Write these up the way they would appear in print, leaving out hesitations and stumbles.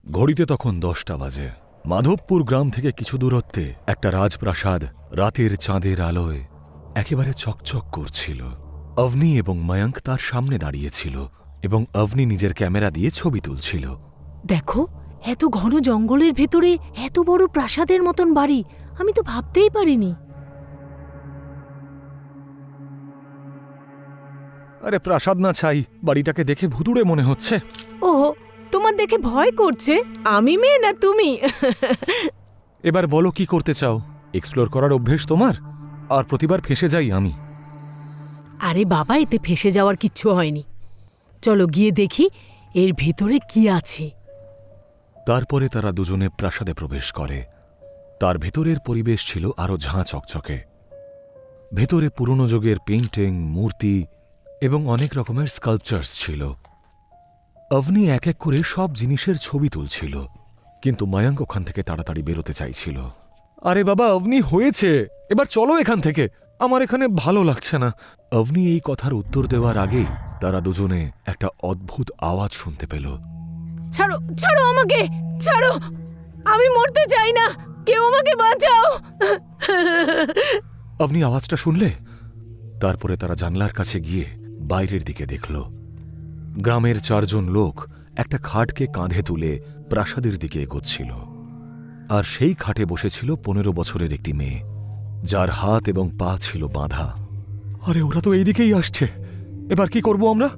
ঘড়িতে তখন 10টা বাজে। মাধবপুর গ্রাম থেকে কিছু দূরত্বে একটা রাজপ্রাসাদ রাতের চাঁদের আলোয় একেবারে চকচক করছিল। অভনি এবং ময়ঙ্ক তার সামনে দাঁড়িয়েছিল এবং অভনি নিজের ক্যামেরা দিয়ে ছবি তুলছিল। দেখো, এত ঘন জঙ্গলের ভেতরে এত বড় প্রাসাদের মতন বাড়ি আমি তো ভাবতেই পারিনি। আরে প্রাসাদ না ছাই, বাড়িটাকে দেখে ভুতুড়ে মনে হচ্ছে। ওহো, তোমার দেখে ভয় করছে? আমি মেয়ে না তুমি? এবার বলো কি করতে চাও? এক্সপ্লোর করার অভ্যেস তোমার, আর প্রতিবার ফেঁসে যাই আমি। আরে বাবা, এতে ফেসে যাওয়ার কিচ্ছু হয়নি। চলো গিয়ে দেখি এর ভেতরে কি আছে। তারপরে তারা দুজনে প্রাসাদে প্রবেশ করে। তার ভেতরের পরিবেশ ছিল আরও ঝাঁ চকচকে। ভেতরে পুরনো যুগের পেইন্টিং, মূর্তি এবং অনেক রকমের স্কাল্পচার্স ছিল। অভনি এক এক করে সব জিনিসের ছবি তুলছিল, কিন্তু ময়ঙ্ক ওখান থেকে তাড়াতাড়ি বেরোতে চাইছিল। আরে বাবা অভনি, হয়েছে, এবার চলো এখান থেকে, আমার এখানে ভালো লাগছে না। অভনি এই কথার উত্তর দেওয়ার আগেই তারা দুজনে একটা অদ্ভুত আওয়াজ শুনতে পেল। ছাড়ো, ছাড়ো আমাকে, ছাড়ো, আমি মরতে চাই না, কেউ আমাকে বাঁচাও। অভনি আওয়াজটা শুনলে? তারপরে তারা জানলার কাছে গিয়ে বাইরের দিকে দেখল। গ্রামের 4 জন লোক একটা খাটকে কাঁধে তুলে প্রাসাদের দিকে এগোচ্ছিল, আর সেই খাটে বসেছিল 15 বছরের একটি মেয়ে, যার হাত এবং পা ছিল বাঁধা। আরে ওরা তো এইদিকেই আসছে, এবার কি করব আমরা?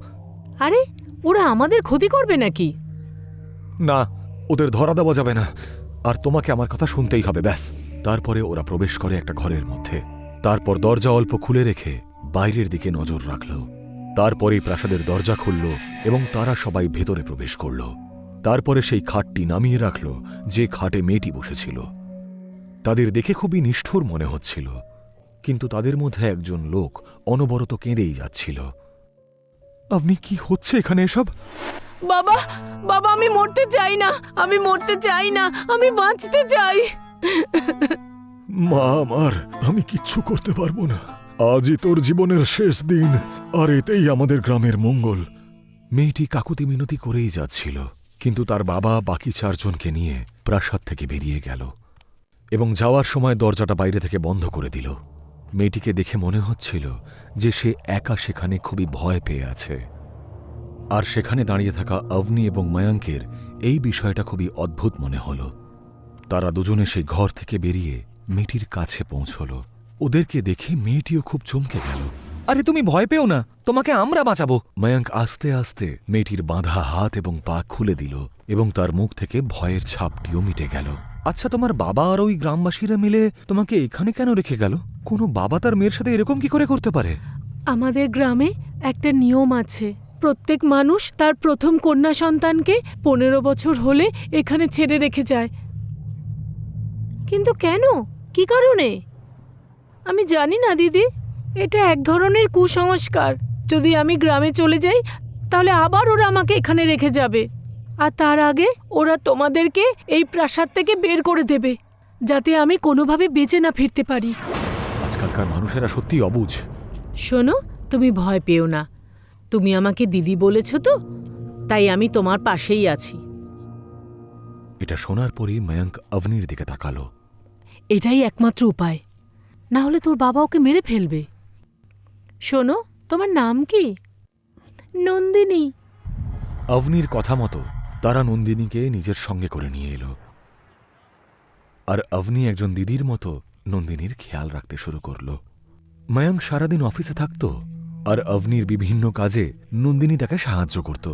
আরে ওরা আমাদের ক্ষতি করবে নাকি? না, ওদের ধরা দেওয়া যাবে না, আর তোমাকে আমার কথা শুনতেই হবে, ব্যাস। তারপরে ওরা প্রবেশ করে একটা ঘরের মধ্যে। তারপর দরজা অল্প খুলে রেখে বাইরের দিকে নজর রাখল। তারপরেই প্রাসাদের দরজা খুলল এবং তারা সবাই ভেতরে প্রবেশ করল। তারপরে সেই খাটটি নামিয়ে রাখল যে খাটে মেয়েটি বসেছিল। তাদের দেখে খুবই নিষ্ঠুর মনে হচ্ছিল, কিন্তু তাদের মধ্যে একজন লোক অনবরত কেঁদেই যাচ্ছিল। আপনি কি হচ্ছে এখানে এসব? বাবা, বাবা, আমি মরতে চাই না, আমি মরতে চাই না, আমি বাঁচতে চাই। মা আমার, আমি কিচ্ছু করতে পারবো না, আজই তোর জীবনের শেষ দিন, আর এতেই আমাদের গ্রামের মঙ্গল। মেয়েটি কাকুতি মিনতি করেই যাচ্ছিল, কিন্তু তার বাবা বাকি 4 জনকে নিয়ে প্রাসাদ থেকে বেরিয়ে গেল এবং যাওয়ার সময় দরজাটা বাইরে থেকে বন্ধ করে দিল। মেয়েটিকে দেখে মনে হচ্ছিল যে সে একা সেখানে খুবই ভয় পেয়ে আছে, আর সেখানে দাঁড়িয়ে থাকা অভনি এবং ময়ঙ্কের এই বিষয়টা খুবই অদ্ভুত মনে হল। তারা দুজনে সেই ঘর থেকে বেরিয়ে মেয়েটির কাছে পৌঁছল। ওদেরকে দেখে মেয়েটিও খুব চমকে গেল। আরে তুমি ভয় পেও না, তোমাকে আমরা বাঁচাবো। ময়ঙ্ক আস্তে আস্তে মেয়েটির বাঁধা হাত এবং পা খুলে দিল এবং তার মুখ থেকে ভয়ের ছাপটিও মিটে গেল। আচ্ছা, তোমার বাবা আর ওই গ্রামবাসীরা মিলে তোমাকে এখানে কেন রেখে গেল? কোনো বাবা তার মেয়ের সাথে এরকম কি করে করতে পারে? আমাদের গ্রামে একটা নিয়ম আছে, প্রত্যেক মানুষ তার প্রথম কন্যা সন্তানকে 15 বছর হলে এখানে ছেড়ে রেখে যায়। কিন্তু কেন, কি কারণে? আমি জানি না দিদি, এটা এক ধরনের কুসংস্কার। যদি আমি গ্রামে চলে যাই তাহলে আবার ওরা আমাকে এখানে রেখে যাবে, আর তার আগে ওরা তোমাদেরকে এই প্রাসাদ থেকে বের করে দেবে, যাতে আমি কোনোভাবে বেঁচে না ফিরতে পারি। আজকালকার মানুষেরা সত্যিই অবুঝ। শোনো, তুমি ভয় পেও না, তুমি আমাকে দিদি বলেছ তো, তাই আমি তোমার পাশেই আছি। এটা শোনার পরই ময়ঙ্ক অভনির দিকে তাকালো। এটাই একমাত্র উপায়, না হলে তোর বাবা ওকে মেরে ফেলবে। শোনো, তোমার নাম কি? নন্দিনী। অভনির কথা মতো তারা নন্দিনীকে নিজের সঙ্গে করে নিয়ে এলো, আর অভনি একজন দিদির মতো নন্দিনীর খেয়াল রাখতে শুরু করল। ময়ঙ্ক সারাদিন অফিসে থাকত, আর অভনির বিভিন্ন কাজে নন্দিনী তাকে সাহায্য করত।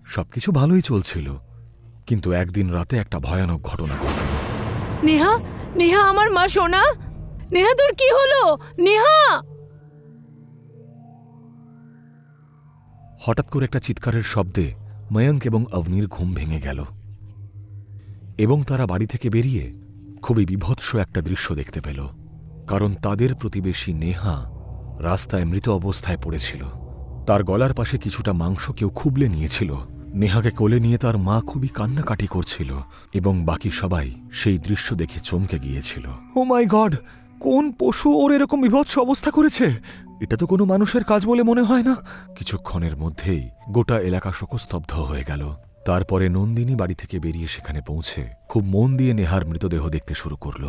সবকিছু ভালোই চলছিল, কিন্তু একদিন রাতে একটা ভয়ানক ঘটনা ঘটল। নেহা, নেহা আমার মা সোনা, নেহা তোর কি হলো? নেহা! হঠাৎ করে একটা চিৎকারের শব্দে ময়ঙ্ক এবং অবনীর ঘুম ভেঙে গেল এবং তারা বাড়ি থেকে বেরিয়ে খুবই বীভৎস একটা দৃশ্য দেখতে পেল, কারণ তাদের প্রতিবেশী নেহা রাস্তায় মৃত অবস্থায় পড়েছিল। তার গলার পাশে কিছুটা মাংস কেউ খুবলে নিয়েছিল। নেহাকে কোলে নিয়ে তার মা খুবই কান্নাকাটি করছিল এবং বাকি সবাই সেই দৃশ্য দেখে চমকে গিয়েছিল। ও মাই গড, কোন পশু ওর এরকম বিভৎস অবস্থা করেছে? এটা তো কোনো মানুষের কাজ বলে মনে হয় না। কিছুক্ষণের মধ্যেই গোটা এলাকা শোকস্তব্ধ হয়ে গেল। তারপরে নন্দিনী বাড়ি থেকে বেরিয়ে সেখানে পৌঁছে খুব মন দিয়ে নেহার মৃতদেহ দেখতে শুরু করল।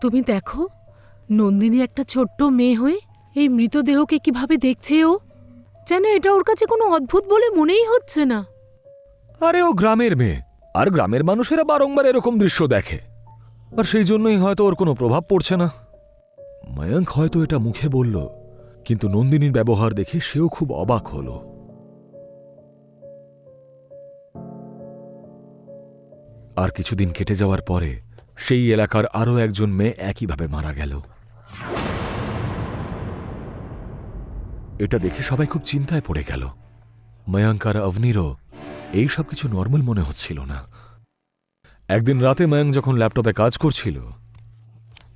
তুমি দেখো, নন্দিনী একটা ছোট্ট মেয়ে হয়ে এই মৃতদেহকে কিভাবে দেখছে ও, যেন এটা ওর কাছে কোনো অদ্ভুত বলে মনেই হচ্ছে না। আরে ও গ্রামের মেয়ে, আর গ্রামের মানুষেরা বারংবার এরকম দৃশ্য দেখে, আর সেই জন্যই হয়তো ওর কোনো প্রভাব পড়ছে না। ময়ঙ্ক হয়তো এটা মুখে বলল, কিন্তু নন্দিনীর ব্যবহার দেখে সেও খুব অবাক হল। আর কিছুদিন কেটে যাওয়ার পরে সেই এলাকার আরও একজন মেয়ে একইভাবে মারা গেল। এটা দেখে সবাই খুব চিন্তায় পড়ে গেল। ময়ঙ্ক আর অবনীরও এই সব কিছু নর্মাল মনে হচ্ছিল না। একদিন রাতে ময়ঙ্ক যখন ল্যাপটপে কাজ করছিল,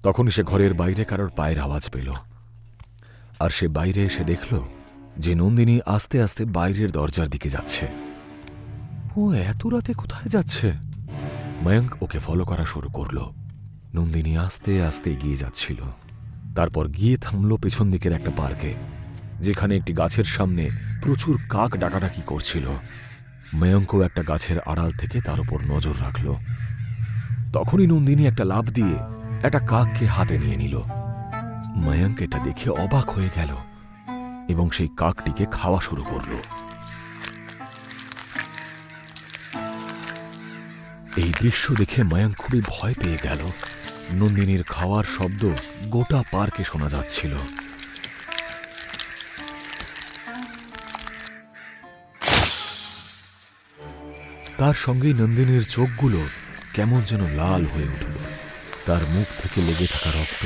তখনই সে ঘরের বাইরে কারোর পায়ের আওয়াজ পেল। আর সে বাইরে এসে দেখল যে নন্দিনী আস্তে আস্তে বাইরের দরজার দিকে যাচ্ছে। ও এত রাতে কোথায় যাচ্ছে? ময়ঙ্ক ওকে ফলো করা শুরু করল। নন্দিনী আস্তে আস্তে এগিয়ে যাচ্ছিল। তারপর গিয়ে থামল পেছন দিকের একটা পার্কে, যেখানে একটি গাছের সামনে প্রচুর কাক ডাকাডাকি করছিল। ময়ঙ্কও একটা গাছের আড়াল থেকে তার উপর নজর রাখল। তখনই নন্দিনী একটা লাফ দিয়ে একটা কাককে হাতে নিয়ে নিল। ময়ঙ্ক এটা দেখে অবাক হয়ে গেল এবং সেই কাকটিকে খাওয়া শুরু করল। এই দৃশ্য দেখে ময়ঙ্ক খুবই ভয় পেয়ে গেল। নন্দিনীর খাওয়ার শব্দ গোটা পার্কে শোনা যাচ্ছিল। তার সঙ্গেই নন্দিনীর চোখগুলো কেমন যেন লাল হয়ে উঠল। তার মুখ থেকে লেগে থাকা রক্ত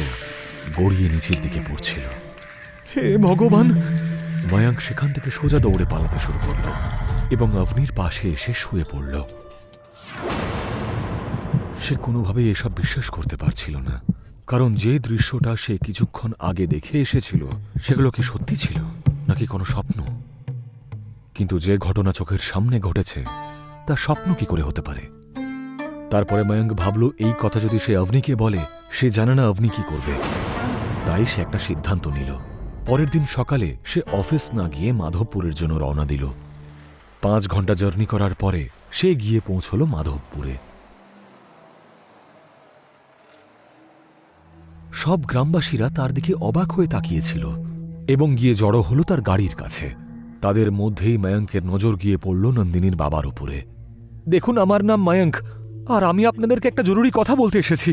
গড়িয়ে নিচের দিকে পড়ছিল। হে ভগবান! ময়ঙ্ক সেখান থেকে সোজা দৌড়ে পালাতে শুরু করল এবং অবনীর পাশে এসে শুয়ে পড়ল। সে কোনোভাবেই এসব বিশ্বাস করতে পারছিল না, কারণ যে দৃশ্যটা সে কিছুক্ষণ আগে দেখে এসেছিল সেগুলো কি সত্যি ছিল নাকি কোনো স্বপ্ন। কিন্তু যে ঘটনা চোখের সামনে ঘটেছে তা স্বপ্ন কি করে হতে পারে? তারপরে ময়ঙ্ক ভাবল, এই কথা যদি সে অবনীকে বলে, সে জানে না অবনী কি করবে। তাই সে একটা সিদ্ধান্ত নিল। পরের দিন সকালে সে অফিস না গিয়ে মাধবপুরের জন্য রওনা দিল। 5 ঘন্টা জার্নি করার পরে সে গিয়ে পৌঁছল মাধবপুরে। সব গ্রামবাসীরা তার দিকে অবাক হয়ে তাকিয়েছিল এবং গিয়ে জড়ো হল তার গাড়ির কাছে। তাদের মধ্যেই ময়ঙ্কের নজর গিয়ে পড়ল নন্দিনীর বাবার উপরে। দেখুন, আমার নাম ময়ঙ্ক, আর আমি আপনাদেরকে একটা জরুরি কথা বলতে এসেছি।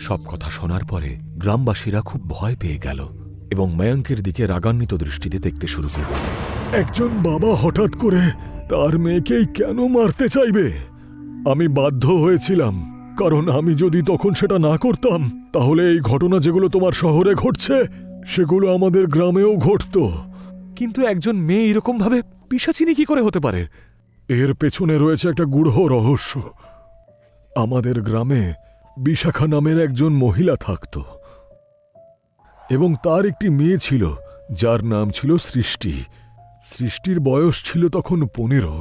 সব কথা শোনার পরে গ্রামবাসীরা খুব ভয় পেয়ে গেল এবং ময়ঙ্কের দিকে রাগান্বিত দৃষ্টিতে দেখতে শুরু করল। একজন বাবা হঠাৎ করে তার মেয়েকেই কেন মারতে চাইবে? আমি বাধ্য হয়েছিলাম, কারণ আমি যদি তখন সেটা না করতাম তাহলে এই ঘটনা যেগুলো তোমার শহরে ঘটছে সেগুলো আমাদের গ্রামেও ঘটত। কিন্তু একজন মেয়ে এরকম ভাবে পিশাচিনী কি করে হতে পারে? এর পেছনে রয়েছে একটা গূঢ় রহস্য। আমাদের গ্রামে বিশাখা নামের একজন মহিলা থাকত এবং তার একটি মেয়ে ছিল যার নাম ছিল সৃষ্টি। সৃষ্টির বয়স ছিল তখন 15,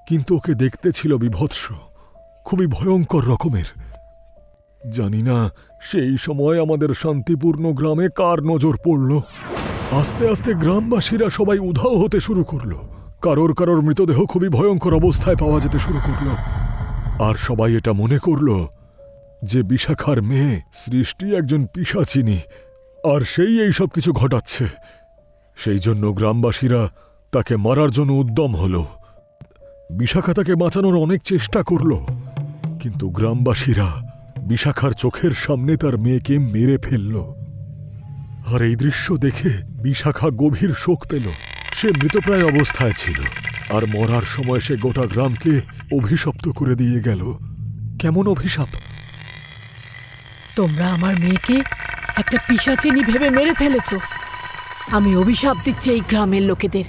কিন্তু ওকে দেখতে ছিল বীভৎস, খুবই ভয়ঙ্কর রকমের। জানি না সেই সময় আমাদের শান্তিপূর্ণ গ্রামে কার নজর পড়ল। আস্তে আস্তে গ্রামবাসীরা সবাই উধাও হতে শুরু করল। কারোর কারোর মৃতদেহ খুবই ভয়ঙ্কর অবস্থায় পাওয়া যেতে শুরু করল। আর সবাই এটা মনে করল যে বিশাখার মেয়ে সৃষ্টি একজন পিশাচিনী, আর সেই এই সব কিছু ঘটাচ্ছে। সেই জন্য গ্রামবাসীরা তাকে মারার জন্য উদ্যম হল। বিশাখা তাকে বাঁচানোর অনেক চেষ্টা করল, কিন্তু গ্রামবাসীরা বিশাখার চোখের সামনে তার মেয়েকে মেরে ফেলল। আর এই দৃশ্য দেখে বিশাখা গভীর শোক পেল। সে মৃতপ্রায় অবস্থায় ছিল, আর মরার সময় সে গোটা গ্রামকে অভিশপ্ত করে দিয়ে গেল। কেমন অভিশাপ! তোমরা আমার মেয়েকে একটা পিশাচিনী ভেবে মেরে ফেলেছ। আমি অভিশাপ দিচ্ছি এই গ্রামের লোকেদের।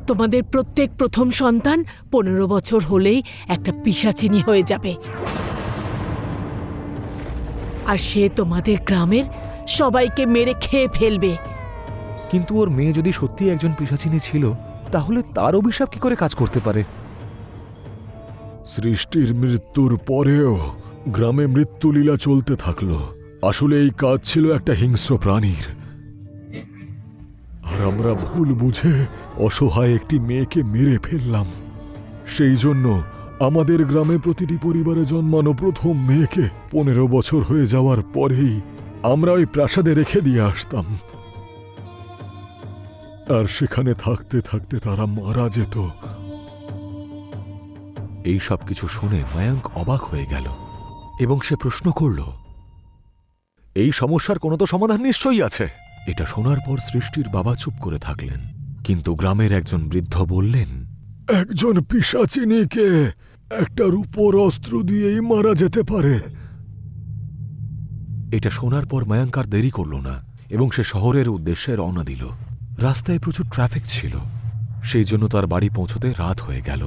তোমাদের প্রত্যেক প্রথম সন্তান 15 বছর হলেই একটা পিশাচিনী হয়ে যাবে, আর সে তোমাদের গ্রামের সবাইকে মেরে খেয়ে ফেলবে। কিন্তু ওর মেয়ে যদি সত্যি একজন পিশাচিনী ছিল, তাহলে তার অভিশাপ কি করে কাজ করতে পারে? সৃষ্টির মৃত্যুর পরেও গ্রামে মৃত্যুলীলা চলতে থাকলো। আসলে এই কাজ ছিল একটা হিংস্র প্রাণীর, আর আমরা ভুল বুঝে অসহায় একটি মেয়েকে মেরে ফেললাম। সেই জন্য আমাদের গ্রামে প্রতিটি পরিবারে জন্মানো প্রথম মেয়েকে 15 বছর হয়ে যাওয়ার পরেই আমরা ওই প্রাসাদে রেখে দিয়ে আসতাম, আর সেখানে থাকতে থাকতে তারা মারা যেত। এই সব কিছু শুনে মায়াঙ্ক অবাক হয়ে গেল এবং সে প্রশ্ন করল, এই সমস্যার কোনো তো সমাধান নিশ্চয়ই আছে। এটা শোনার পর সৃষ্টির বাবা চুপ করে থাকলেন, কিন্তু গ্রামের একজন বৃদ্ধ বললেন, একজন পিশাচিনীকে একটা রূপোর অস্ত্র দিয়েই মারা যেতে পারে। এটা শোনার পর মায়াঙ্ক আর দেরি করল না এবং সে শহরের উদ্দেশ্যে রওনা দিল। রাস্তায় প্রচুর ট্রাফিক ছিল, সেই জন্য তার বাড়ি পৌঁছতে রাত হয়ে গেল।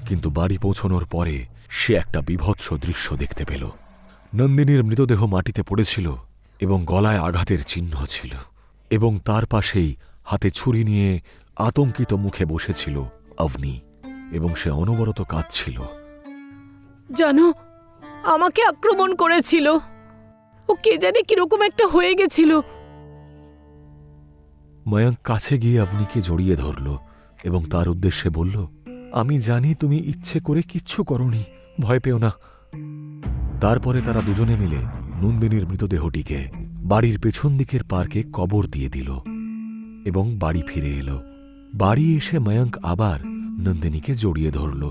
কিন্তু বাড়ি পৌঁছনোর পরে সে একটা বীভৎস দৃশ্য দেখতে পেল। নন্দিনীর মৃতদেহ মাটিতে পড়েছিল এবং গলায় আঘাতের চিহ্ন ছিল, এবং তার পাশেই হাতে ছুরি নিয়ে আতঙ্কিত মুখে বসেছিল অভনি, এবং সে অনবরত কাঁদছিল। জানো, আমাকে আক্রমণ করেছিল। ও কে জানে কিরকম একটা হয়ে গেছিল। মায়াঙ্ক কাছে গিয়ে অভনিকে জড়িয়ে ধরল এবং তার উদ্দেশ্যে বলল, আমি জানি তুমি ইচ্ছে করে কিচ্ছু করনি, ভয় পেও না। তারপরে তারা দুজনে মিলে নন্দিনীর মৃতদেহটিকে বাড়ির পেছন দিকের পার্কে কবর দিয়ে দিল এবং বাড়ি ফিরে এলো। বাড়ি এসে মায়াঙ্ক আবার নন্দিনীকে জড়িয়ে ধরল।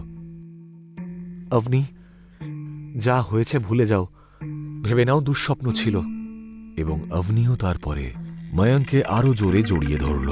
অভনি, যা হয়েছে ভুলে যাও, ভেবে নাও দুঃস্বপ্ন ছিল। এবং অভনিও তারপরে মায়াঙ্ককে আরো জোরে জড়িয়ে ধরল।